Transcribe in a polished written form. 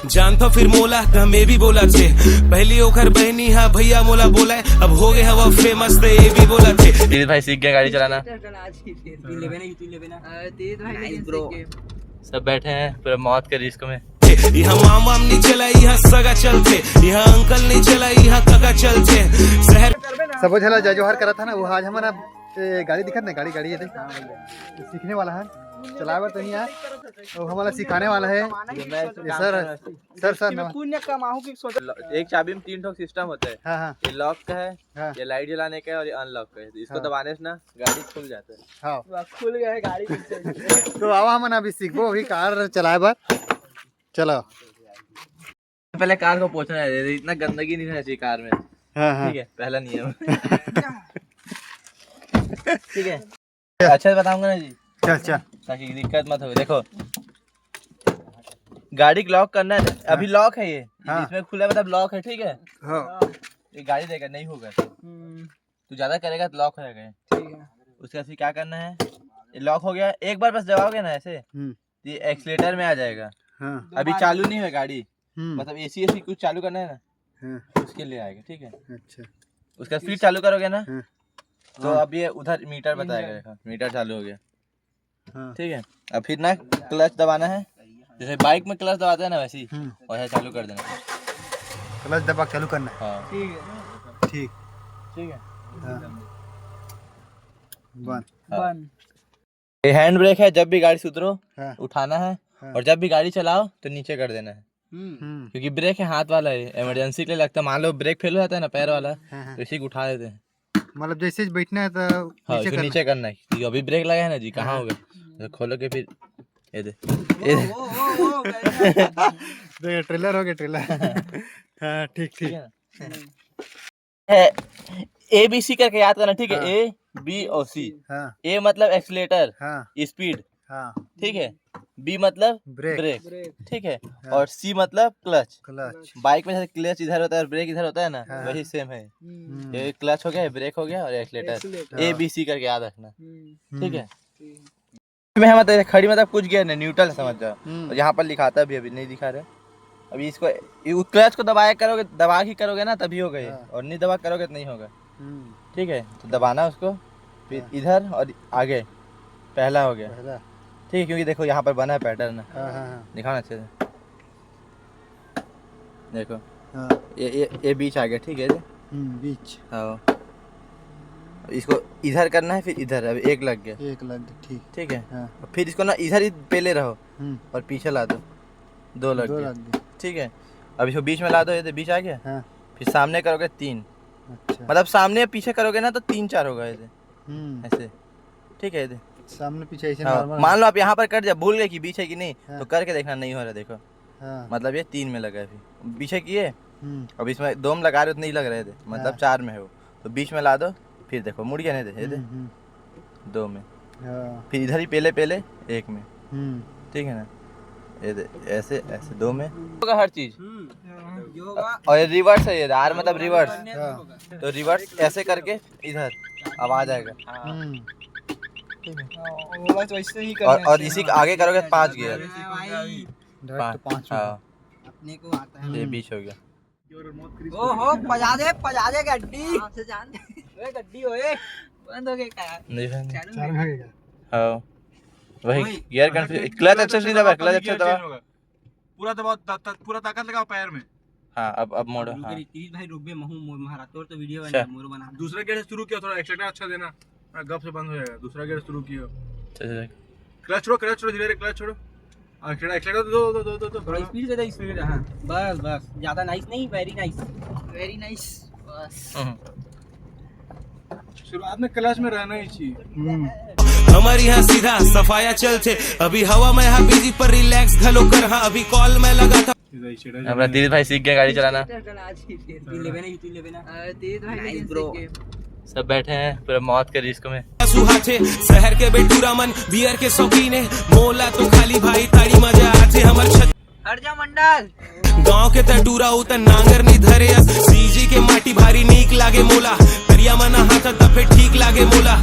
जान तो फिर मोला तो मैं भी बोला थे पहली ओखर बहनी हाँ भैया मोला बोला है अब हो गए हवा फेमस तो ये भी बोला थे। तेज भाई सीख गया गाड़ी चलाना। सब बैठे हैं पूरा मौत के रिस्क में। यहाँ माम नहीं चला यहाँ सगा चलते यहाँ अंकल नहीं चला यहाँ काका चलते शहर सब झला जोहर करा था ना वो आज हमारा गाड़ी दिखत ना गाड़ी ये देख सीखने वाला है चलावर तो नहीं है वो हमारा सिखाने वाला है सर पुण्य कमाऊं की सोच। एक चाबी में 3 ठोक सिस्टम होता है। हाँ ये लॉक का है, हाँ। ये लाइट जलाने का है और ये अनलॉक का है। तो इसको दबाने से ना गाड़ी खुल जाता है। हाँ खुल गया है गाड़ी। तो आवा हम अभी सीखबो अभी कार चलाए बार चलो। पहले कार को पोछना है, इतना गंदगी नहीं रहना चाहिए कार में। हाँ ठीक है पहला नियम। ठीक है अच्छा बताऊंगा ना जी चल ताकि दिक्कत मत हो। देखो गाड़ी लॉक करना है अभी लॉक है ये हाँ। इसमें खुला मतलब लॉक है। ठीक है हाँ ये गाड़ी देगा नहीं होगा तू ज्यादा करेगा तो लॉक हो जाएगा। ठीक है उसके बाद क्या करना है ये लॉक हो गया एक बार बस दबाओगे ना ऐसे ये एक्सीलेटर में आ जाएगा। हाँ अभी चालू नहीं है गाड़ी मतलब मतलब एसी कुछ चालू करना है ना उसके लिए आएगा। ठीक है अच्छा उसके बाद फिर चालू करोगे ना हाँ। तो अब ये उधर मीटर बताएगा। देखो मीटर चालू हो गया। हाँ। ठीक है अब फिर ना क्लच दबाना है जैसे बाइक में क्लच दबाते हैं ना वैसे ही वैसे चालू कर देना। क्लच दबा चालू करना है। हाँ ठीक है ठीक ठीक है बन ये हैंड ब्रेक है जब भी गाड़ी से उतरो हाँ। उठाना है हाँ। और जब भी गाड़ी चलाओ तो नीचे कर देना है क्योंकि ब्रेक है हाथ वाला है इमरजेंसी के लिए लगता है। मान लो ब्रेक फेल हो जाता है ना पैर वाला हाँ। तो इसी को उठा देते हैं। मतलब जैसे बैठना है तो हाँ इसको नीचे करना है क्योंकि अभी ब्रेक लगा है ना जी कहाँ होगा तो खोलोगे फिर ये दे ट्रेलर हो गया ट्रेलर। हाँ ठीक ठीक ए बी सी करके याद करना। ठीक है ए बी और सी। हाँ ए मतलब एक्सीलेटर हाँ स्पीड। हाँ ठीक है बी मतलब ब्रेक ठीक है और सी मतलब क्लच। क्लच बाइक में जैसे क्लच इधर होता है और ब्रेक इधर होता है ना हाँ। वही सेम है। ये क्लच हो गया ब्रेक हो गया और एक्सीलेटर ए बी सी करके याद रखना। ठीक है में मतलब खड़ी मतलब कुछ गया नहीं न्यूट्रल समझ जाओ। यहाँ पर लिखाता भी अभी नहीं दिखा रहे। अभी इसको क्लच को दबाया करोगे दबा ही करोगे ना तभी होगा ये और नहीं दबा करोगे तो नहीं होगा। ठीक है तो दबाना उसको फिर इधर और आगे पहला हो गया। ठीक है क्योंकि देखो यहाँ पर बना है पैटर्न दिखाओ ना अच्छे से। देखो ये बीच आ गया। ठीक है बीच हाँ इसको इधर करना है फिर इधर अभी एक लग गया ठीक ठीक है हाँ। फिर इसको ना इधर ही पहले रहो और पीछे ला दो दो लग गया। ठीक है अब इसको बीच में ला दो ये बीच आ गया। हाँ। फिर सामने करोगे 3 अच्छा मतलब सामने पीछे करोगे ना तो 3-4 होगा ऐसे ऐसे। ठीक है ये सामने पीछे ऐसे हाँ। नॉर्मल मान लो आप यहाँ पर कट जाए भूल गए कि बीच है कि नहीं तो करके देखना नहीं हो रहा। देखो हाँ। मतलब ये 3 में लगा है फिर पीछे किए अब इसमें 2 में लगा रहे तो नहीं लग रहे थे मतलब 4 में है वो तो बीच में ला दो फिर देखो मुड़ गया नहीं थे 2 में फिर इधर ही पहले 1 में। ठीक है ना ये ऐसे ऐसे 2 में होगा हर चीज। और ये रिवर्स है ये आर मतलब रिवर्स तो रिवर्स ऐसे करके इधर अब आ जाएगा। वैसे ही और इसी के आगे करोगे 5 गियर 5 अपने को आता है ये बीच हो गया। ओहो पजा दे गड्डी से जान ओए गड्डी ओए बंद हो गया नहीं हाँ वही गियर कंफ्यूज क्लच अच्छे से दबा क्लच अच्छे दबा पूरा दबाओ पूरा ताकत लगाओ पैर में। हाँ अब मोड़ो हाँ। भाई रुक महाराज तो वीडियो बना दूसरा गियर शुरू किया थोड़ा एक्सीलेटर अच्छा देना गप से बंद हो जाएगा। दूसरा गियर शुरू किया क्लच छोड़ो धीरे क्लच छोड़ो एक्सीलेटर दो थोड़ा स्पीड दे स्पीड। हां बस ज्यादा नाइस नहीं वेरी नाइस बस। शुरुआत में क्लच में रहना ही चाहिए। हमारे यहाँ सीधा सफाया चलते अभी हवा में यहाँ बिजी पर रिलैक्स घलो कर। हाँ अभी कॉल में लगा था हमारा तेज भाई सीख गया गाड़ी चलाना। सब बैठे हैं पूरा मौत के रिस्क में। सुहाचे शहर के बेटूरा मन बियर के शौकीन है मोला तो खाली भाई तारी मजा आते हमार हट जा मंडल गांव के तटूरा उत नांगर नहीं धरे सीजी के माटी भारी नीक लागे मोला करिया मना हाथ तफे ठीक लागे मोला।